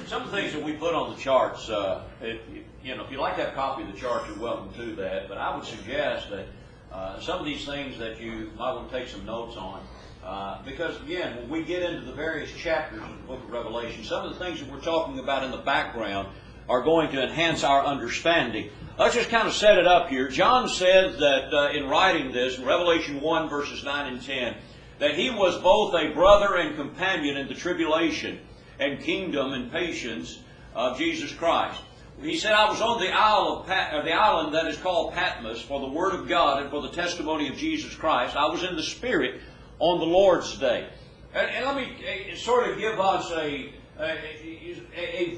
Some of the things that we put on the charts, if you like to have a copy of the chart, you're welcome to that. But I would suggest that some of these things that you might want to take some notes on, because again, when we get into the various chapters of the book of Revelation, some of the things that we're talking about in the background are going to enhance our understanding. Let's just kind of set it up here. John said that in writing this, in Revelation 1, verses 9 and 10, that he was both a brother and companion in the tribulation and kingdom and patience of Jesus Christ. He said, I was on the island that is called Patmos for the word of God and for the testimony of Jesus Christ. I was in the Spirit on the Lord's day. And let me sort of give us a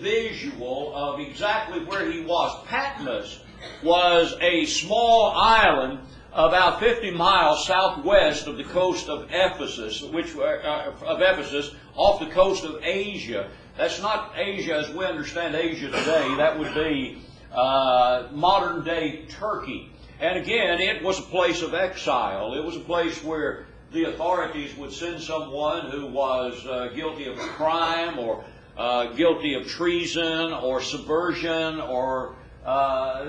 visual of exactly where he was. Patmos was a small island about 50 miles southwest of the coast of Ephesus, off the coast of Asia. That's not Asia as we understand Asia today. That would be modern-day Turkey. And again, it was a place of exile. It was a place where the authorities would send someone who was guilty of a crime or guilty of treason or subversion or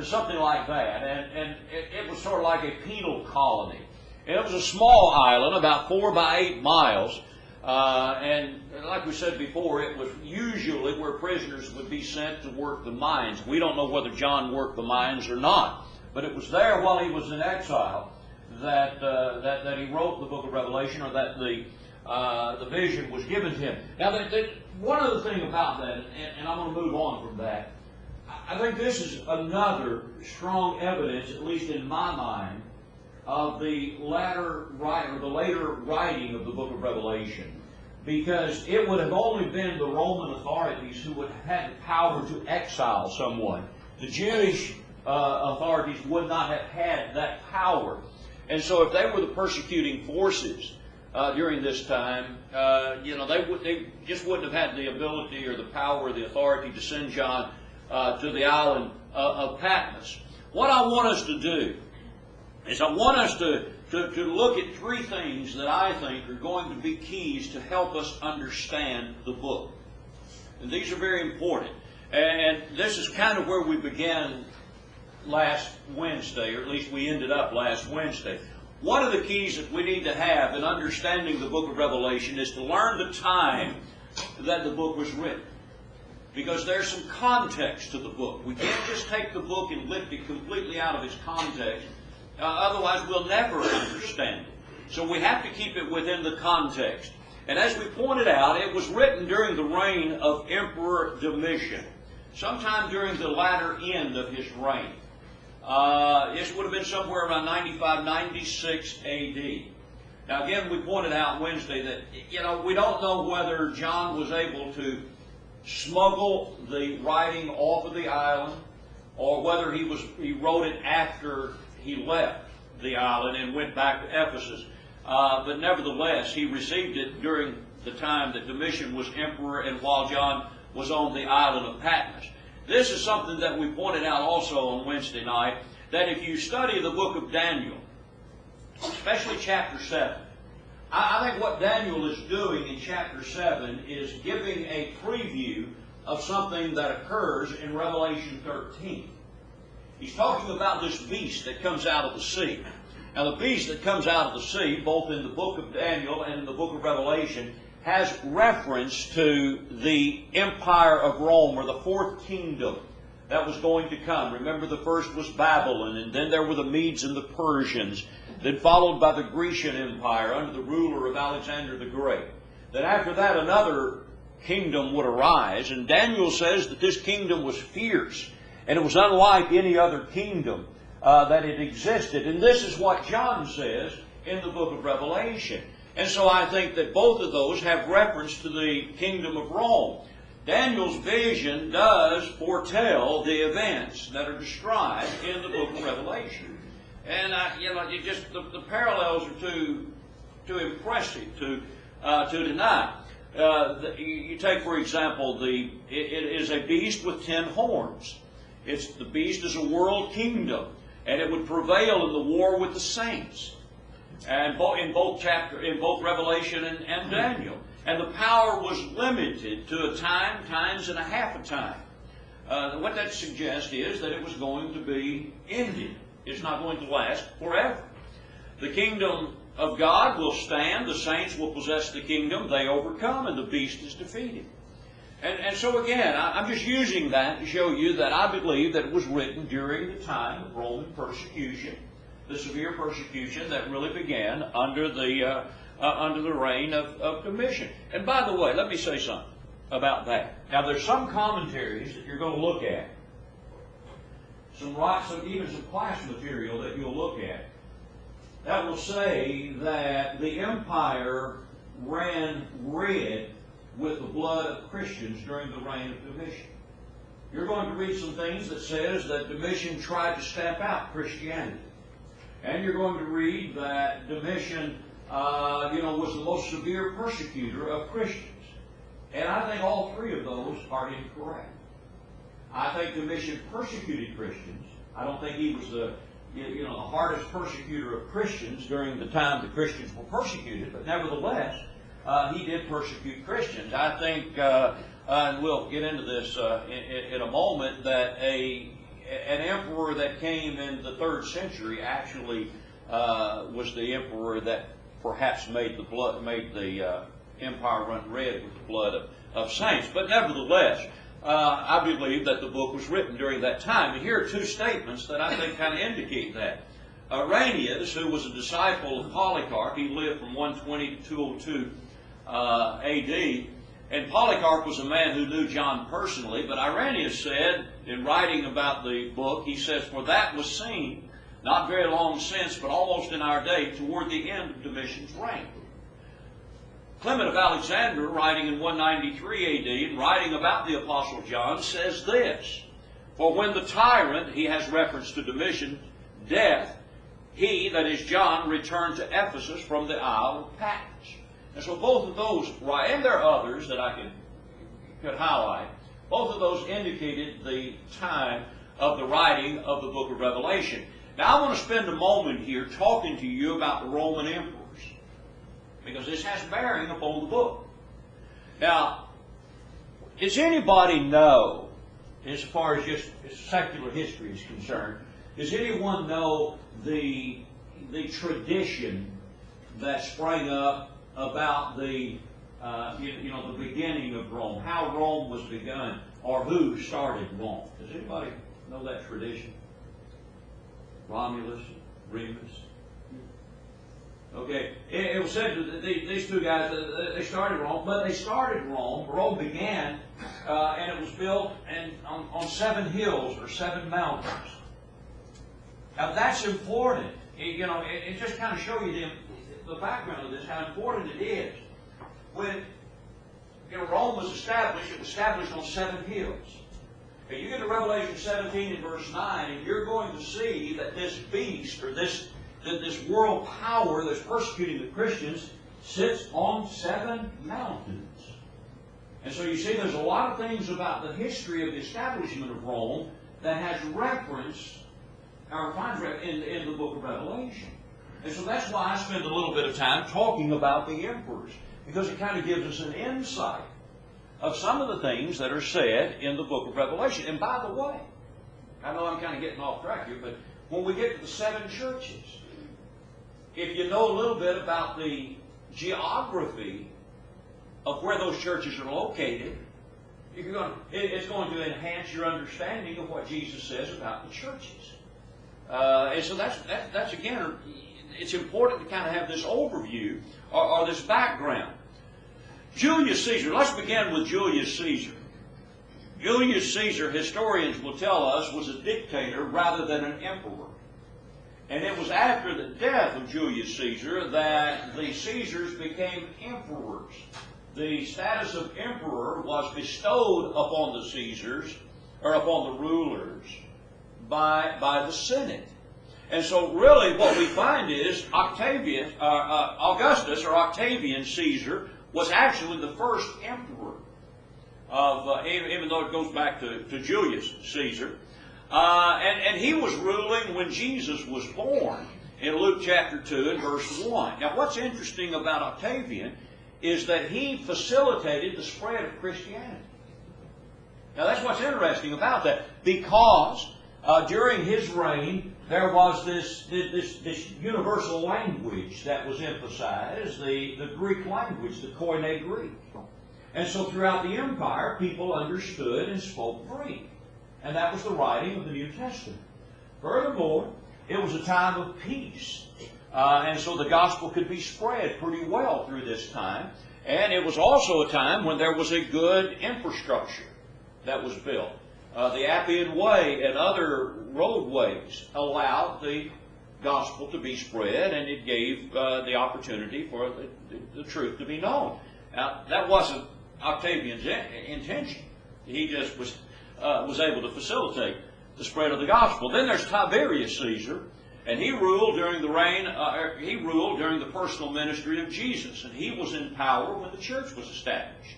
something like that. And it was sort of like a penal colony. And it was a small island, about 4 by 8 miles. And like we said before, it was usually where prisoners would be sent to work the mines. We don't know whether John worked the mines or not. But it was there while he was in exile that he wrote the book of Revelation, or that the vision was given to him. Now, one other thing about that, and I'm going to move on from that, I think this is another strong evidence, at least in my mind, of the later writing of the book of Revelation. Because it would have only been the Roman authorities who would have had the power to exile someone. The Jewish authorities would not have had that power. And so if they were the persecuting forces during this time, they just wouldn't have had the ability or the power or the authority to send John to the island of Patmos. What I want us to do is I want us to look at 3 things that I think are going to be keys to help us understand the book. And these are very important. And this is kind of where we began last Wednesday, or at least we ended up last Wednesday. One of the keys that we need to have in understanding the book of Revelation is to learn the time that the book was written. Because there's some context to the book. We can't just take the book and lift it completely out of its context. Otherwise, we'll never understand it. So we have to keep it within the context. And as we pointed out, it was written during the reign of Emperor Domitian, sometime during the latter end of his reign. This would have been somewhere around 95, 96 A.D. Now again, we pointed out Wednesday that, we don't know whether John was able to smuggle the writing off of the island, or whether he wrote it after he left the island and went back to Ephesus. But nevertheless, he received it during the time that Domitian was emperor and while John was on the island of Patmos. This is something that we pointed out also on Wednesday night, that if you study the book of Daniel, especially chapter 7, I think what Daniel is doing in chapter 7 is giving a preview of something that occurs in Revelation 13. He's talking about this beast that comes out of the sea. Now the beast that comes out of the sea, both in the book of Daniel and in the book of Revelation, has reference to the Empire of Rome, or the 4th kingdom that was going to come. Remember, the first was Babylon, and then there were the Medes and the Persians, then followed by the Grecian Empire under the ruler of Alexander the Great. Then after that, another kingdom would arise, and Daniel says that this kingdom was fierce, and it was unlike any other kingdom that had existed. And this is what John says in the book of Revelation. And so I think that both of those have reference to the kingdom of Rome. Daniel's vision does foretell the events that are described in the book of Revelation. And the parallels are too impressive to deny. You take, for example, it is a beast with 10 horns. The beast is a world kingdom, and it would prevail in the war with the saints. And in both Revelation and Daniel. And the power was limited to a time, times and a half a time. What that suggests is that it was going to be ended. It's not going to last forever. The kingdom of God will stand, the saints will possess the kingdom, they overcome, and the beast is defeated. And so again, I'm just using that to show you that I believe that it was written during the time of Roman persecution, the severe persecution that really began under the reign of Domitian. And by the way, let me say something about that. Now, there's some commentaries that you're going to look at, even some class material that you'll look at, that will say that the empire ran red with the blood of Christians during the reign of Domitian. You're going to read some things that says that Domitian tried to stamp out Christianity. And you're going to read that Domitian was the most severe persecutor of Christians. And I think all three of those are incorrect. I think Domitian persecuted Christians. I don't think he was the hardest persecutor of Christians during the time the Christians were persecuted, but nevertheless, he did persecute Christians. I think, and we'll get into this in a moment, that an emperor that came in the 3rd century actually was the emperor that perhaps made the empire run red with the blood of saints. But nevertheless, I believe that the book was written during that time. And here are two statements that I think kind of indicate that. Irenaeus, who was a disciple of Polycarp, he lived from 120 to 202 AD, and Polycarp was a man who knew John personally, but Irenaeus said, in writing about the book, he says, "For that was seen, not very long since, but almost in our day, toward the end of Domitian's reign." Clement of Alexandria, writing in 193 AD, and writing about the Apostle John, says this: "For when the tyrant," he has reference to Domitian, "death, he," that is John, "returned to Ephesus from the Isle of Patmos." And so both of those, and there are others that I could highlight, both of those indicated the time of the writing of the book of Revelation. Now I want to spend a moment here talking to you about the Roman emperors, because this has bearing upon the book. Now, does anybody know, as far as just secular history is concerned, does anyone know the tradition that sprang up about the beginning of Rome, how Rome was begun, or who started Rome? Does anybody know that tradition? Romulus, Remus. Okay, it was said that these two guys, they started Rome, but they started Rome. Rome began, and it was built on 7 hills or 7 mountains. Now that's important. It just kind of shows you the background of this, how important it is. When Rome was established, it was established on 7 hills. Now you get to Revelation 17 and verse 9, and you're going to see that this beast, or this world power that's persecuting the Christians, sits on 7 mountains. And so you see there's a lot of things about the history of the establishment of Rome that has reference, or finds reference in the book of Revelation. And so that's why I spend a little bit of time talking about the emperors, because it kind of gives us an insight of some of the things that are said in the book of Revelation. And by the way, I know I'm kind of getting off track here, but when we get to the 7 churches, if you know a little bit about the geography of where those churches are located, it's going to enhance your understanding of what Jesus says about the churches. And so that's again, it's important to kind of have this overview or this background. Julius Caesar, let's begin with Julius Caesar. Julius Caesar, historians will tell us, was a dictator rather than an emperor. And it was after the death of Julius Caesar that the Caesars became emperors. The status of emperor was bestowed upon the Caesars, or upon the rulers, by the Senate. And so really what we find is Augustus, or Octavian Caesar, was actually the first emperor of, even though it goes back to Julius Caesar. And he was ruling when Jesus was born in Luke chapter 2 and verse 1. Now what's interesting about Octavian is that he facilitated the spread of Christianity. Now that's what's interesting about that, because during his reign there was this universal language that was emphasized, the Greek language, the Koine Greek. And so throughout the empire, people understood and spoke Greek. And that was the writing of the New Testament. Furthermore, it was a time of peace. And so the gospel could be spread pretty well through this time. And it was also a time when there was a good infrastructure that was built. The Appian Way and other roadways allowed the gospel to be spread, and it gave the opportunity for the truth to be known. Now, that wasn't Octavian's intention. He just was able to facilitate the spread of the gospel. Then there's Tiberius Caesar, and he ruled during the personal ministry of Jesus, and he was in power when the church was established.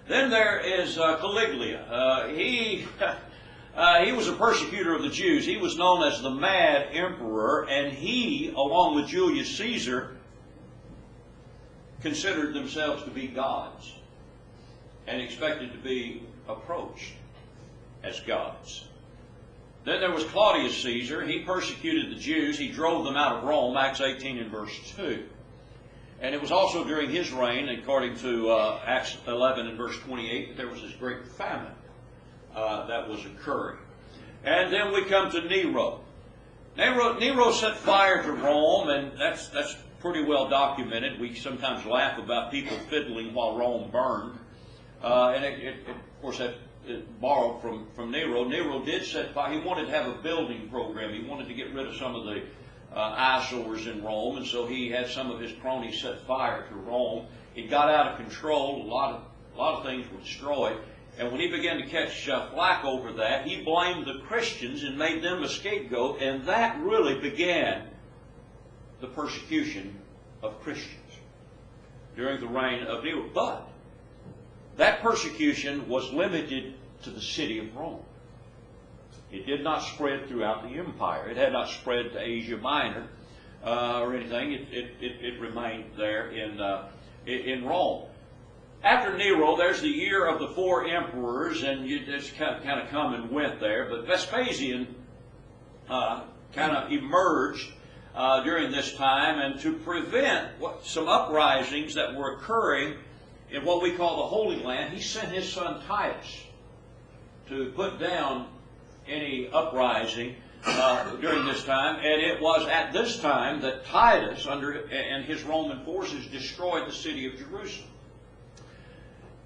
Then there is Caligula. He was a persecutor of the Jews. He was known as the Mad Emperor, and he, along with Julius Caesar, considered themselves to be gods and expected to be approached as gods. Then there was Claudius Caesar. He persecuted the Jews. He drove them out of Rome, Acts 18 and verse 2. And it was also during his reign, according to Acts 11 and verse 28, that there was this great famine that was occurring. And then we come to Nero. Nero set fire to Rome, and that's pretty well documented. We sometimes laugh about people fiddling while Rome burned. And of course, that borrowed from Nero. Nero did set fire. He wanted to have a building program. He wanted to get rid of some of the eyesores in Rome, and so he had some of his cronies set fire to Rome. It got out of control. A lot of things were destroyed. And when he began to catch flack over that, he blamed the Christians and made them a scapegoat, and that really began the persecution of Christians during the reign of Nero. But that persecution was limited to the city of Rome. It did not spread throughout the empire. It had not spread to Asia Minor or anything. It remained there in Rome. After Nero, there's the year of the four emperors, and it's kind of come and went there. But Vespasian kind of emerged during this time, and to prevent some uprisings that were occurring in what we call the Holy Land, he sent his son Titus to put down any uprising during this time. And it was at this time that Titus and his Roman forces destroyed the city of Jerusalem.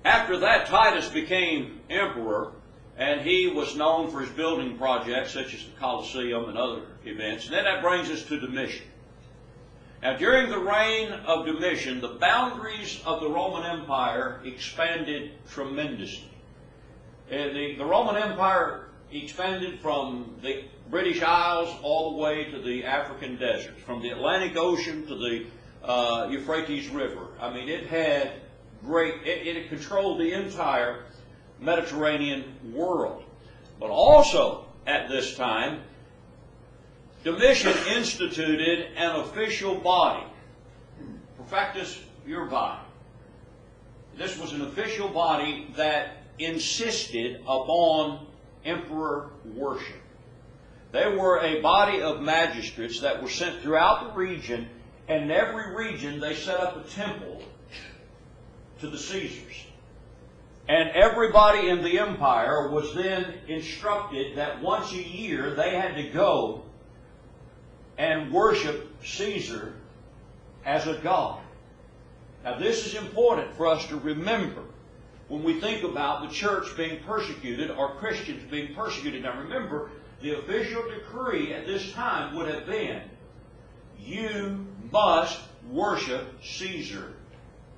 After that, Titus became emperor, and he was known for his building projects such as the Colosseum and other events. And then that brings us to Domitian. Now, during the reign of Domitian, the boundaries of the Roman Empire expanded tremendously. The Roman Empire expanded from the British Isles all the way to the African deserts, from the Atlantic Ocean to the Euphrates River. I mean, it had it controlled the entire Mediterranean world. But also at this time, Domitian instituted an official body, Perfectus Urbi. This was an official body that insisted upon emperor worship. They were a body of magistrates that were sent throughout the region, and in every region they set up a temple to the Caesars. And everybody in the empire was then instructed that once a year they had to go and worship Caesar as a god. Now this is important for us to remember when we think about the church being persecuted or Christians being persecuted. Now remember, the official decree at this time would have been, you must worship Caesar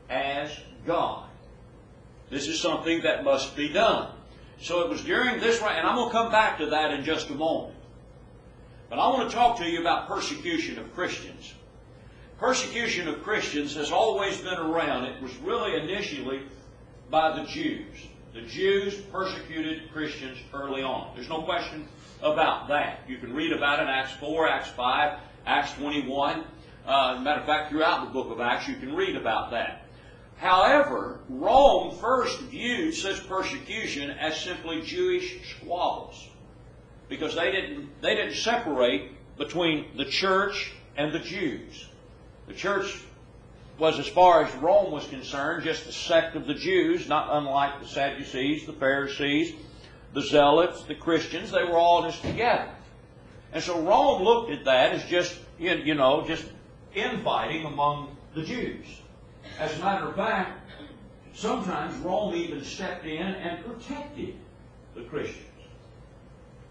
as God. This is something that must be done. So it was during this reign, and I'm going to come back to that in just a moment. But I want to talk to you about persecution of Christians. Persecution of Christians has always been around. It was really initially by the Jews. The Jews persecuted Christians early on. There's no question about that. You can read about it in Acts 4, Acts 5, Acts 21. Matter of fact, throughout the book of Acts, you can read about that. However, Rome first viewed such persecution as simply Jewish squabbles, because they didn't separate between the church and the Jews. The church was, as far as Rome was concerned, just a sect of the Jews, not unlike the Sadducees, the Pharisees, the Zealots, the Christians. They were all just together. And so Rome looked at that as just, just infighting among the Jews. As a matter of fact, sometimes Rome even stepped in and protected the Christians.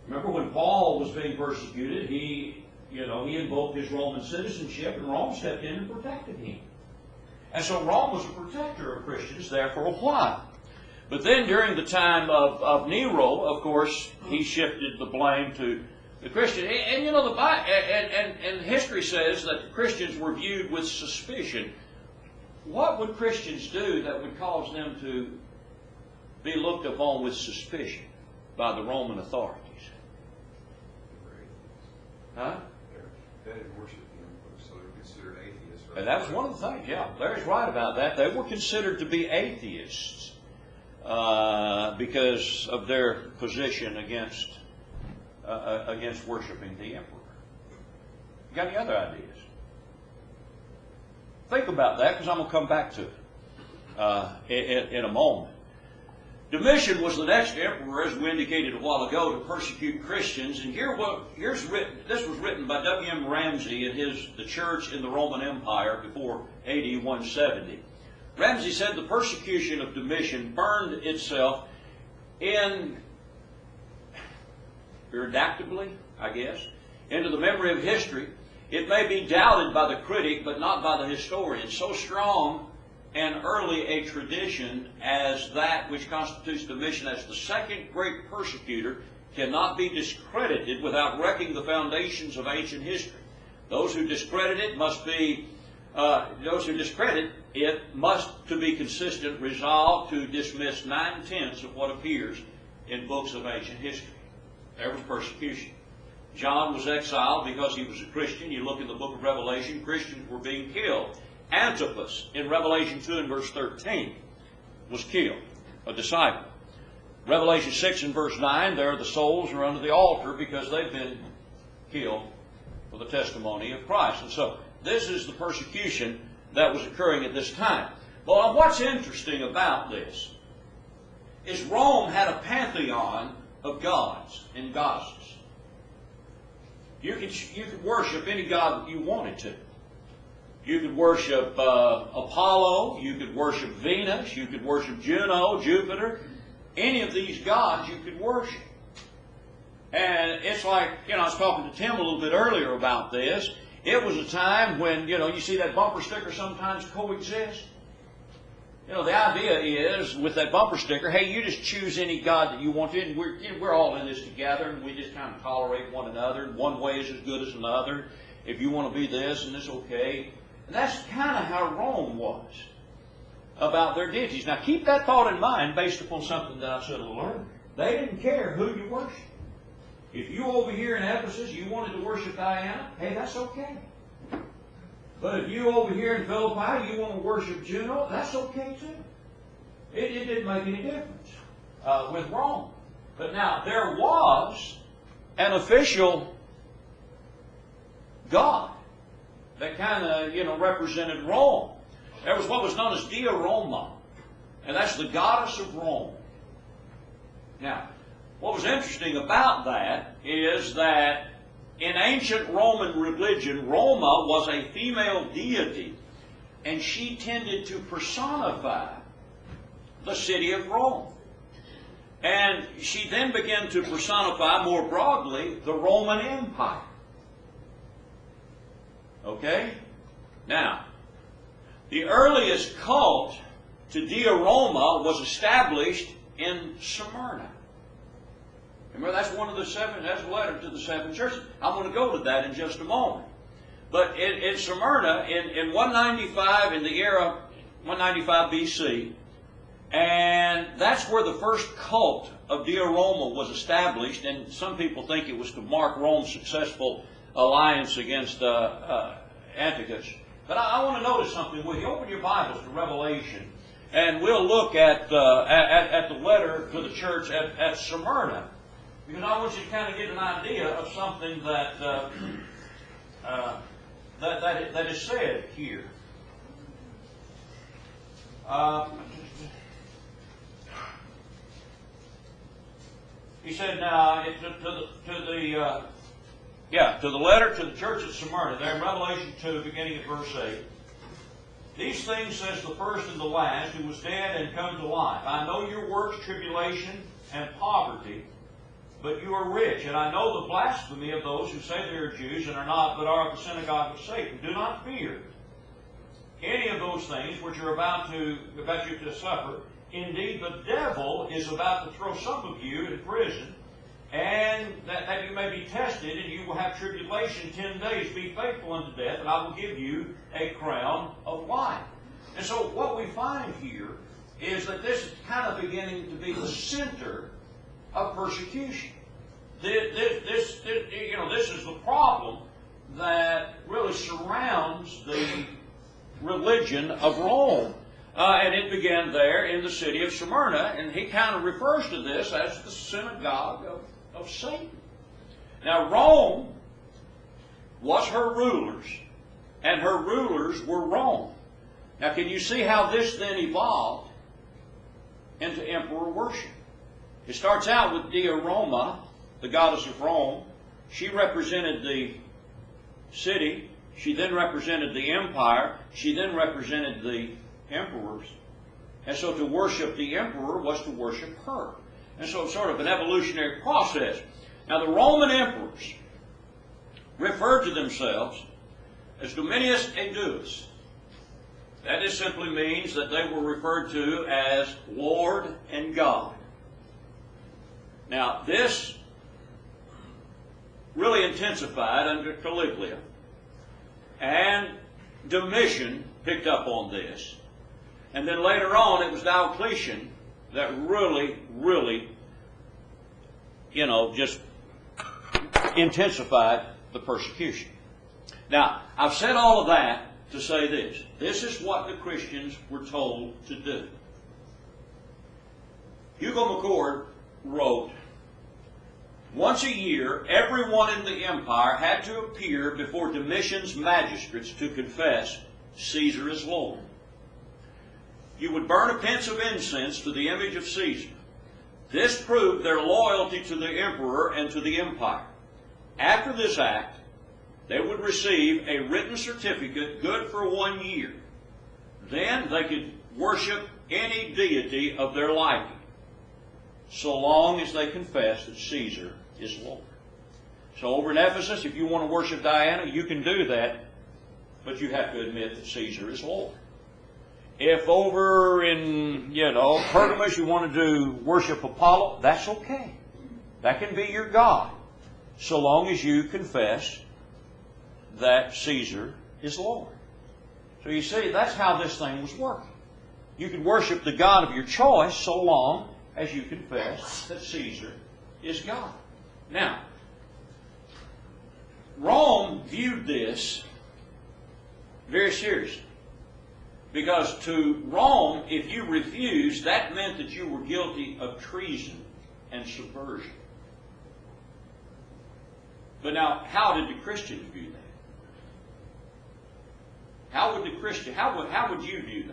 Remember when Paul was being persecuted, he invoked his Roman citizenship, and Rome stepped in and protected him. And so Rome was a protector of Christians there for a while. But then during the time of Nero, of course, he shifted the blame to the Christians. And the Bible, and history says that the Christians were viewed with suspicion. What would Christians do that would cause them to be looked upon with suspicion by the Roman authorities? Huh? They didn't worship him, so they were considered atheists. Right? And that was one of the things, yeah. Larry's right about that. They were considered to be atheists because of their position against worshiping the emperor. You got any other ideas? Think about that, because I'm going to come back to it in a moment. Domitian was the next emperor, as we indicated a while ago, to persecute Christians. And here's written. This was written by W.M. Ramsay in The Church in the Roman Empire before AD 170. Ramsay said the persecution of Domitian burned itself irredactably, I guess, into the memory of history. It may be doubted by the critic, but not by the historian. So strong and early a tradition as that which constitutes Domitian as the second great persecutor cannot be discredited without wrecking the foundations of ancient history. Those who discredit it must, to be consistent, resolve to dismiss 9/10 of what appears in books of ancient history. There was persecution. John was exiled because he was a Christian. You look in the book of Revelation, Christians were being killed. Antipas, in Revelation 2 and verse 13, was killed, a disciple. Revelation 6 and verse 9, there the souls are under the altar because they've been killed for the testimony of Christ. And so this is the persecution that was occurring at this time. Well, what's interesting about this is Rome had a pantheon of gods and goddesses. You could worship any god that you wanted to. You could worship Apollo, you could worship Venus, you could worship Juno, Jupiter. Any of these gods you could worship. And it's like, I was talking to Tim a little bit earlier about this. It was a time when, you see that bumper sticker sometimes coexist. The idea is, with that bumper sticker, hey, you just choose any god that you want to, and we're all in this together, and we just kind of tolerate one another, and one way is as good as another. If you want to be this, and it's okay. And that's kind of how Rome was about their deities. Now, keep that thought in mind based upon something that I said a little earlier. They didn't care who you worshiped. If you over here in Ephesus, you wanted to worship Diana, hey, that's okay. But if you over here in Philippi, you want to worship Juno, that's okay too. It didn't make any difference with Rome. But now, there was an official god that kind of, represented Rome. There was what was known as Dea Roma, and that's the goddess of Rome. Now, what was interesting about that is that in ancient Roman religion, Roma was a female deity, and she tended to personify the city of Rome. And she then began to personify more broadly the Roman Empire. Okay? Now, the earliest cult to Dea Roma was established in Smyrna. Remember, that's one of the seven, that's a letter to the seven churches. I'm going to go to that in just a moment. But in Smyrna, in 195, in the era 195 BC, and that's where the first cult of Dea Roma was established, and some people think it was to mark Rome's successful alliance against Antiochus. But I want to notice something with you. Open your Bibles to Revelation, and we'll look at the letter to the church at Smyrna, because I want you to kind of get an idea of something that is said here. He said, now, to the letter to the church at Smyrna, there in Revelation 2, beginning at verse 8. These things says the first and the last, who was dead and come to life. I know your works, tribulation, and poverty, but you are rich. And I know the blasphemy of those who say they are Jews and are not, but are of the synagogue of Satan. Do not fear any of those things which are about you to suffer. Indeed, the devil is about to throw some of you in prison, and that you may be tested, and you will have tribulation 10 days. Be faithful unto death, and I will give you a crown of life. And so what we find here is that this is kind of beginning to be the center of persecution. This is the problem that really surrounds the religion of Rome. And it began there in the city of Smyrna, and he kind of refers to this as the synagogue of Satan. Now, Rome was her rulers, and her rulers were Rome. Now, can you see how this then evolved into emperor worship? It starts out with Dea Roma, the goddess of Rome. She represented the city. She then represented the empire. She then represented the emperors. And so to worship the emperor was to worship her. And so it's sort of an evolutionary process. Now the Roman emperors referred to themselves as Dominius et Deus. That just simply means that they were referred to as Lord and God. Now this really intensified under Caligula, and Domitian picked up on this. And then later on, it was Diocletian that really, just intensified the persecution. Now, I've said all of that to say this. This is what the Christians were told to do. Hugo McCord wrote, once a year, everyone in the empire had to appear before Domitian's magistrates to confess Caesar is Lord. You would burn a pinch of incense to the image of Caesar. This proved their loyalty to the emperor and to the empire. After this act, they would receive a written certificate good for 1 year. Then they could worship any deity of their liking, so long as they confess that Caesar is Lord. So over in Ephesus, if you want to worship Diana, you can do that, but you have to admit that Caesar is Lord. If over in, Pergamus you want to worship Apollo, that's okay. That can be your God, so long as you confess that Caesar is Lord. So you see, that's how this thing was working. You could worship the God of your choice so long as you confess that Caesar is God. Now, Rome viewed this very seriously. Because to Rome, if you refused, that meant that you were guilty of treason and subversion. But now, how did the Christians view that? How would you view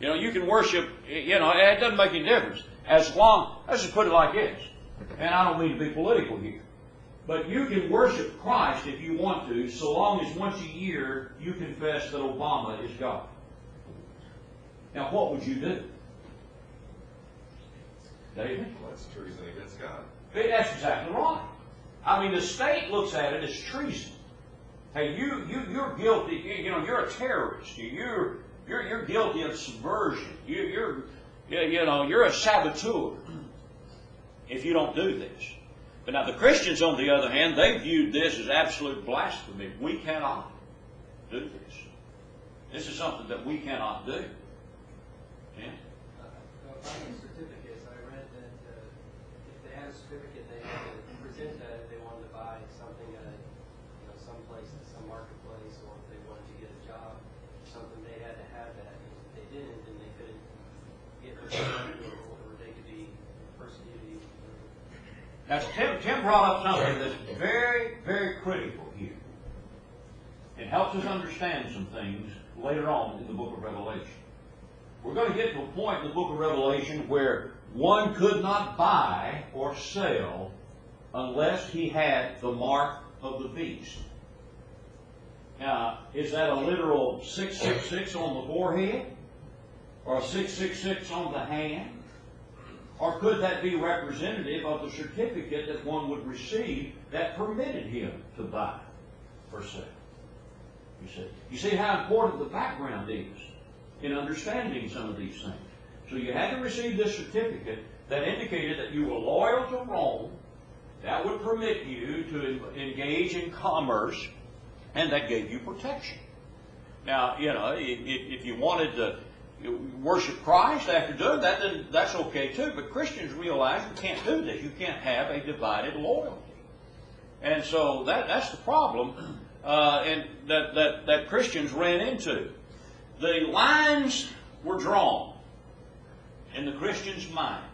that? You can worship, it doesn't make any difference. As long, let's just put it like this, and I don't mean to be political here, but you can worship Christ if you want to, so long as once a year you confess that Obama is God. Now, what would you do? David? Well, that's treason against God. That's exactly right. I mean, the state looks at it as treason. Hey, you're guilty. You're a terrorist. You're guilty of subversion. You're a saboteur if you don't do this. But now the Christians, on the other hand, they viewed this as absolute blasphemy. We cannot do this. This is something that we cannot do. Yeah? Buying certificates, I read that if they had a certificate, they had to present that if they wanted to buy something at some place Now, Tim brought up something that's very, very critical here. It helps us understand some things later on in the book of Revelation. We're going to get to a point in the book of Revelation where one could not buy or sell unless he had the mark of the beast. Now, is that a literal 666 on the forehead? Or a 666 on the hand? Or could that be representative of the certificate that one would receive that permitted him to buy or sell? You see how important the background is in understanding some of these things. So you had to receive this certificate that indicated that you were loyal to Rome. That would permit you to engage in commerce, and that gave you protection. Now, if you wanted to worship Christ after doing that, then that's okay too. But Christians realize you can't do this. You can't have a divided loyalty. And so that's the problem and that Christians ran into. The lines were drawn in the Christian's mind.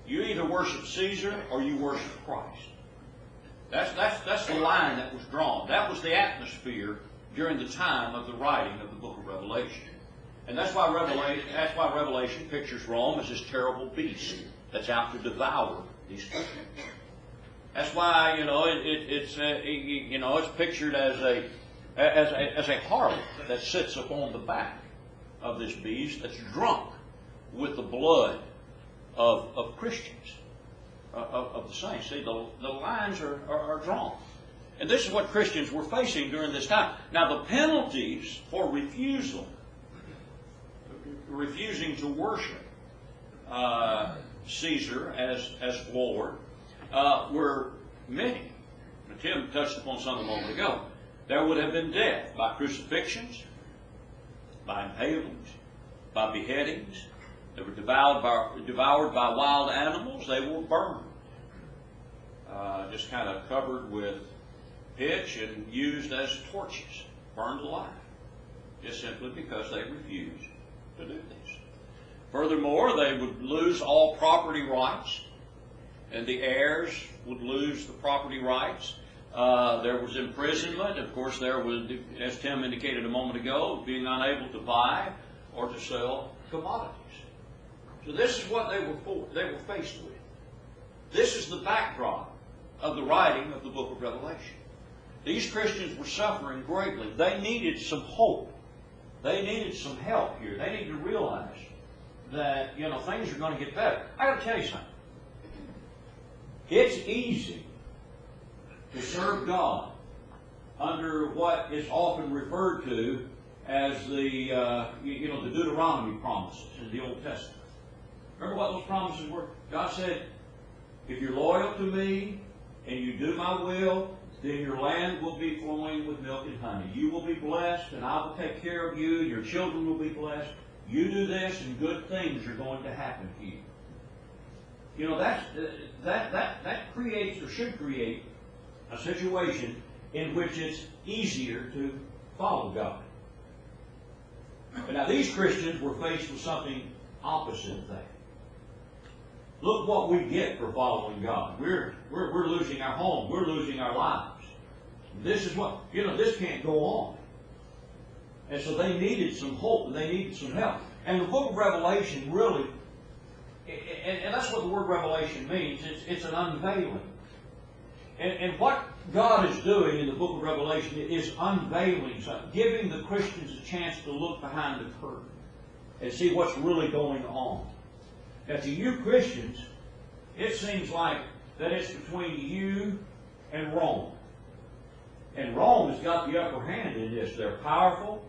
You either worship Caesar or you worship Christ. That's the line that was drawn. That was the atmosphere during the time of the writing of the book of Revelation. And that's why Revelation pictures Rome as this terrible beast that's out to devour these Christians. That's why it's pictured as a harlot that sits upon the back of this beast that's drunk with the blood of Christians, of the saints. See, the lines are drawn. And this is what Christians were facing during this time. Now, the penalties for refusing to worship Caesar as Lord were many. Now, Tim touched upon some a moment ago. There would have been death by crucifixions, by impalings, by beheadings. They were devoured by wild animals. They were burned. Just kind of covered with pitch and used as torches, burned alive, just simply because they refused to do this. Furthermore, they would lose all property rights, and the heirs would lose the property rights. There was imprisonment. Of course, there was, as Tim indicated a moment ago, being unable to buy or to sell commodities. So this is what they were faced with. This is the backdrop of the writing of the book of Revelation. These Christians were suffering greatly. They needed some hope. They needed some help here. They needed to realize that, things are going to get better. I got to tell you something. It's easy to serve God under what is often referred to as the Deuteronomy promises in the Old Testament. Remember what those promises were? God said, if you're loyal to me and you do my will, then your land will be flowing with milk and honey. You will be blessed, and I will take care of you. Your children will be blessed. You do this, and good things are going to happen to you. That creates or should create a situation in which it's easier to follow God. But now these Christians were faced with something opposite of that. Look what we get for following God. We're losing our home. We're losing our lives. This is what, this can't go on. And so they needed some hope and they needed some help. And the book of Revelation really, and that's what the word revelation means. It's an unveiling. And what God is doing in the book of Revelation is unveiling something, giving the Christians a chance to look behind the curtain and see what's really going on. Now, to you Christians, it seems like that it's between you and Rome. And Rome has got the upper hand in this. They're powerful,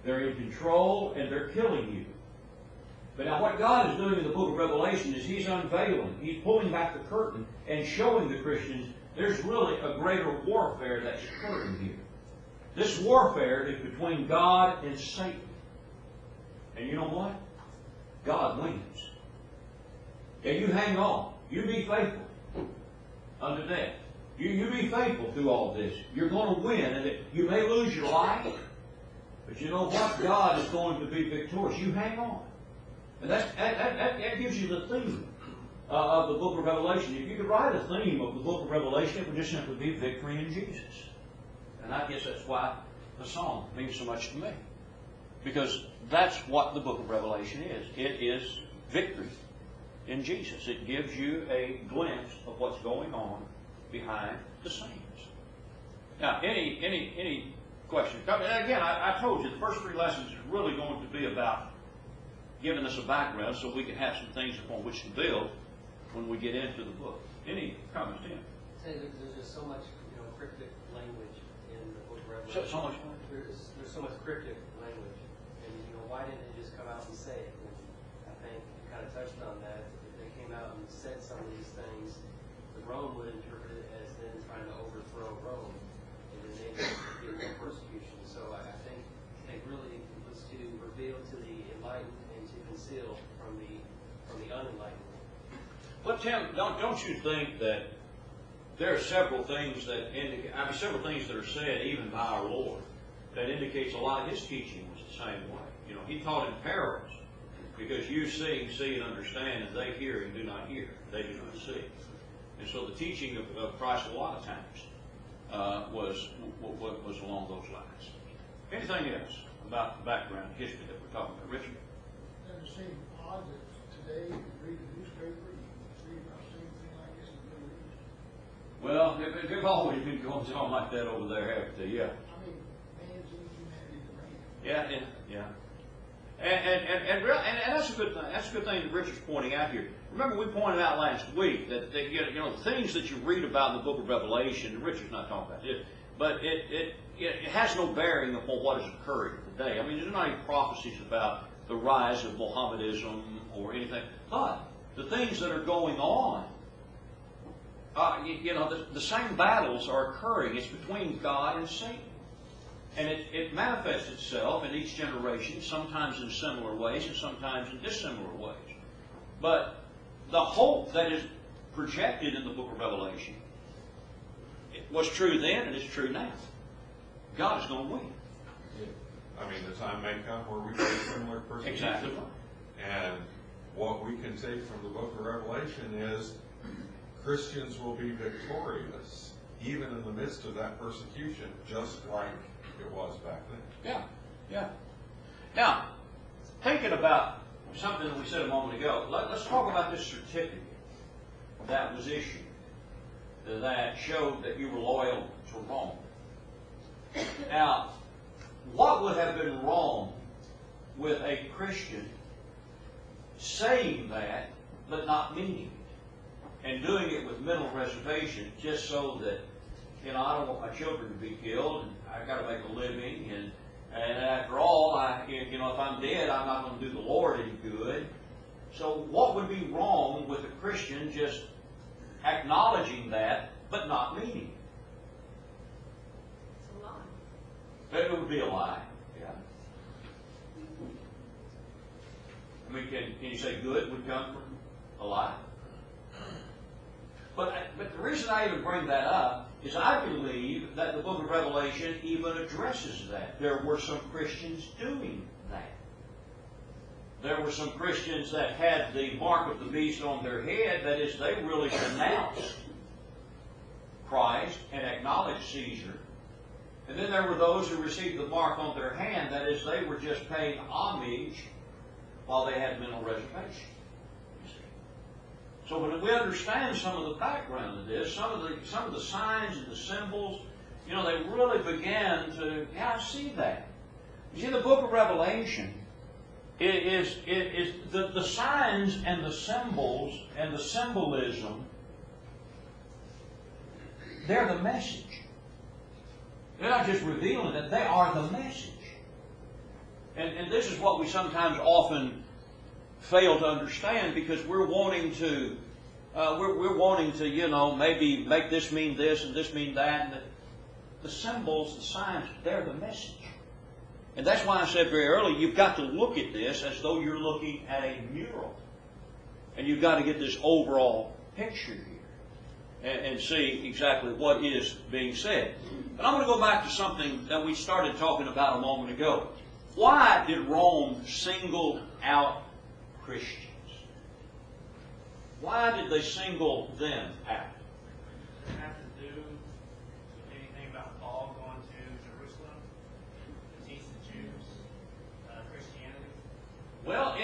they're in control, and they're killing you. But now what God is doing in the book of Revelation is He's unveiling. He's pulling back the curtain and showing the Christians there's really a greater warfare that's occurring here. This warfare is between God and Satan. And you know what? God wins. And you hang on. You be faithful unto death. You be faithful through all this. You're going to win. And you may lose your life, but you know what? God is going to be victorious. You hang on. And that gives you the theme of the book of Revelation. If you could write a theme of the book of Revelation, it would just simply be victory in Jesus. And I guess that's why the song means so much to me. Because that's what the book of Revelation is. It is victory in Jesus. It gives you a glimpse of what's going on behind the scenes. Now, any questions? Again, I told you the first 3 lessons is really going to be about giving us a background so we can have some things upon which to build when we get into the book. Any comments, Tim? There's just so much, cryptic language in the book of Revelation. So much. There's so much cryptic language, and why didn't they just come out and say it? And I think you kind of touched on that. If they came out and said some of these things, Rome would interpret it as then trying to overthrow Rome, and then they would be more persecution. So I think really it was to reveal to the enlightened and to conceal from the unenlightened. But Tim, don't you think that there are several things that several things that are said even by our Lord that indicates a lot of His teaching was the same way. He taught in parables because you see and understand, and they hear and do not hear, they do not see. And so the teaching of Christ a lot of times was along those lines. Anything else about the background history that we're talking about, Richard? Doesn't it seem odd that today you read the newspaper and you read about the same thing like this in the Middle East? Well, they've always been going on like that over there, haven't they? Yeah. I mean, man's inhumanity to man. Yeah. And that's a good thing. That's a good thing that Richard's pointing out here. Remember, we pointed out last week that the things that you read about in the book of Revelation. Richard's not talking about it, but it has no bearing upon what is occurring today. I mean, there's not any prophecies about the rise of Mohammedanism or anything. But the things that are going on, the same battles are occurring. It's between God and Satan. And it manifests itself in each generation, sometimes in similar ways and sometimes in dissimilar ways. But the hope that is projected in the book of Revelation, it was true then and it's true now. God is going to win. I mean, the time may come where we face similar persecution. Exactly. And what we can take from the book of Revelation is Christians will be victorious even in the midst of that persecution, just like it was back then. Yeah. Now, thinking about something that we said a moment ago, let's talk about this certificate that was issued that showed that you were loyal to Rome. Now, what would have been wrong with a Christian saying that but not meaning it and doing it with mental reservation just so that I don't want my children to be killed, and I've got to make a living, and after all, if I'm dead, I'm not going to do the Lord any good. So what would be wrong with a Christian just acknowledging that, but not meaning it? It's a lie. It would be a lie, yeah. I mean, can you say good would come from a lie? But the reason I even bring that up is I believe that the book of Revelation even addresses that. There were some Christians doing that. There were some Christians that had the mark of the beast on their head. That is, they really denounced Christ and acknowledged Caesar. And then there were those who received the mark on their hand. That is, they were just paying homage while they had mental reservation. So when we understand some of the background of this, some of the signs and the symbols, they really began to see that. You see, the book of Revelation is the signs and the symbols and the symbolism. They're the message. They're not just revealing it; they are the message. And this is what we sometimes often fail to understand because we're wanting to maybe make this mean this and this mean that. And the symbols, the signs, they're the message. And that's why I said very early, you've got to look at this as though you're looking at a mural. And you've got to get this overall picture here and see exactly what is being said. But I'm going to go back to something that we started talking about a moment ago. Why did Rome single out Christians? Why did they single them out? Does it have to do with anything about Paul going to Jerusalem to teach the Jews Christianity? Well,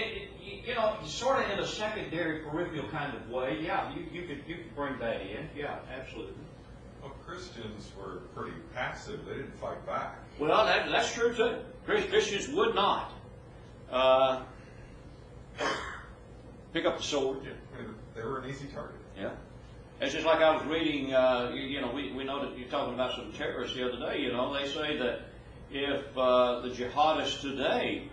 you know, sort of in a secondary, peripheral kind of way. Yeah, you could bring that in. Yeah, absolutely. Well, Christians were pretty passive. They didn't fight back. Well, that's true too. Christians would not pick up the sword. Yeah, I mean, they were an easy target. Yeah. It's just like I was reading, we know that you're talking about some terrorists the other day, they say that if the jihadists today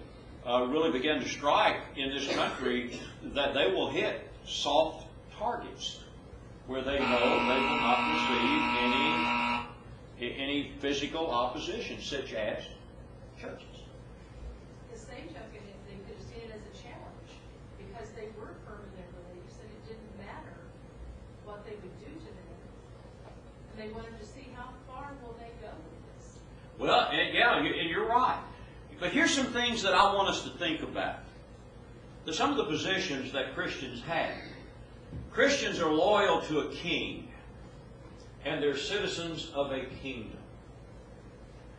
really begin to strike in this country, that they will hit soft targets where they know they will not receive any physical opposition, such as churches. The same token, they could have seen it as a challenge because they were firm in their beliefs and it didn't matter what they would do to them. And they wanted to see how far will they go with this. Well, and you're right. But here's some things that I want us to think about. There's some of the positions that Christians have. Christians are loyal to a king, and they're citizens of a kingdom.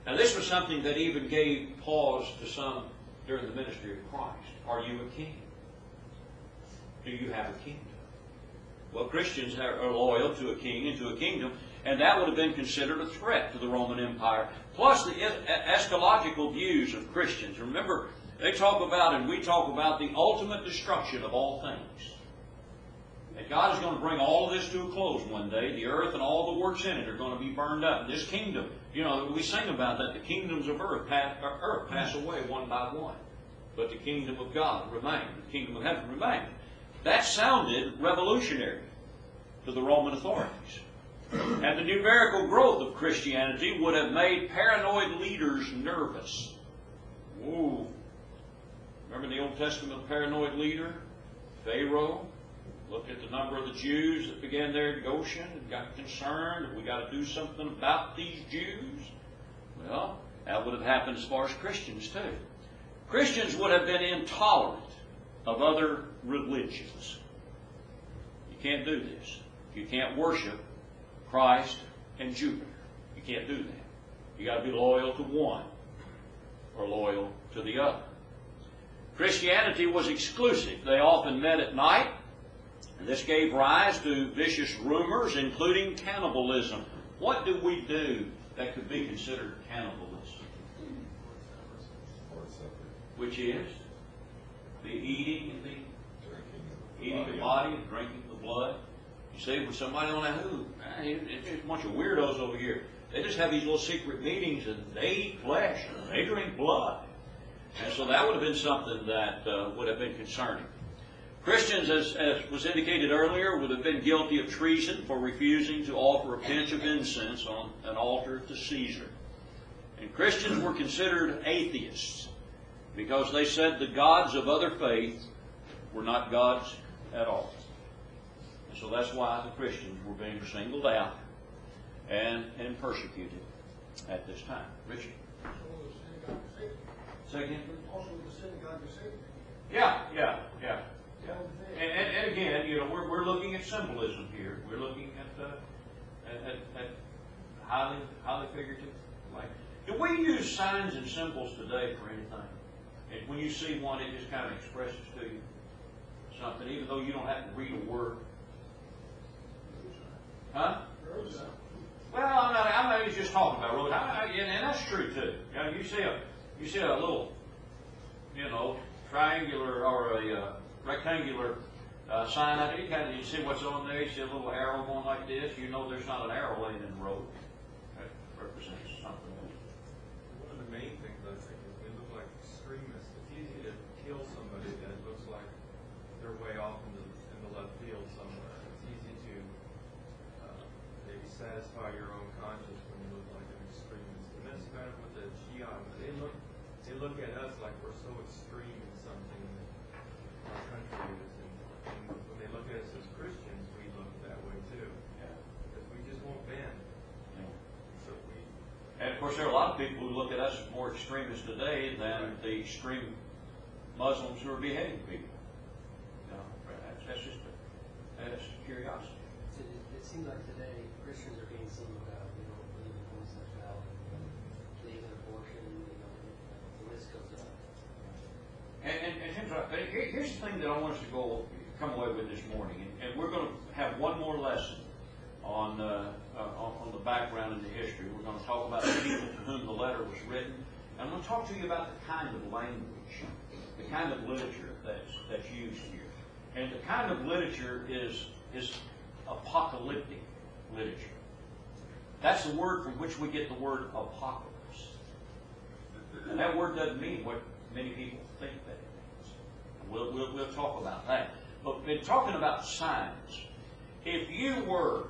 Now, this was something that even gave pause to some during the ministry of Christ. Are you a king? Do you have a kingdom? Well, Christians are loyal to a king and to a kingdom, and that would have been considered a threat to the Roman Empire. Plus the eschatological views of Christians. Remember, they talk about, and we talk about, the ultimate destruction of all things. And God is going to bring all of this to a close one day. The earth and all the works in it are going to be burned up. And this kingdom, we sing about that. The kingdoms of earth pass away one by one. But the kingdom of God remains. The kingdom of heaven remains. That sounded revolutionary to the Roman authorities. And the numerical growth of Christianity would have made paranoid leaders nervous. Whoa. Remember the Old Testament paranoid leader? Pharaoh. Looked at the number of the Jews that began there in Goshen and got concerned. We got to do something about these Jews. Well, that would have happened as far as Christians too. Christians would have been intolerant of other religions. You can't do this. You can't worship Christ and Jupiter. You can't do that. You got to be loyal to one or loyal to the other. Christianity was exclusive. They often met at night. And this gave rise to vicious rumors, including cannibalism. What do we do that could be considered cannibalism? Which is the eating the body and drinking the blood. You see, when somebody on that, it's a bunch of weirdos over here. They just have these little secret meetings and they eat flesh and they drink blood. And so that would have been something that would have been concerning. Christians, as was indicated earlier, would have been guilty of treason for refusing to offer a pinch of incense on an altar to Caesar. And Christians were considered atheists because they said the gods of other faiths were not gods at all. And so that's why the Christians were being singled out and persecuted at this time. Richard? Say again? Also the synagogue of Satan. Yeah. And again, we're looking at symbolism here. We're looking at highly figurative. Like, do we use signs and symbols today for anything? And when you see one, it just kind of expresses to you something, even though you don't have to read a word. Huh? Well, I'm not just talking about road, and that's true too. You see a little, triangular or a rectangular sign out there. You see what's on there. You see a little arrow going like this. You know there's not an arrow laying in the road. That represents something else. One of the main things I think is they look like extremists. It's easy to kill somebody that looks like they're way off in the left field somewhere. It's easy to maybe satisfy your own conscience when you look like an extremist. And that's kind of what the Shiite, they look at us like we're so extreme in something that our country is. And when they look at us as Christians, we look that way too. Yeah. Because we just won't bend. Yeah. So And of course, there are a lot of people who look at us as more extremists today than the extreme Muslims who are beheading people. That's being singled out. We don't believe in homosexuality, believe in abortion, the list goes up. And here's the thing that I want us to come away with this morning, and we're going to have one more lesson on the background and the history. We're going to talk about the people to whom the letter was written, and I'm going to talk to you about the kind of language, the kind of literature that's used here. And the kind of literature is apocalyptic literature. That's the word from which we get the word apocalypse. And that word doesn't mean what many people think that it means. We'll talk about that. But in talking about signs, if you were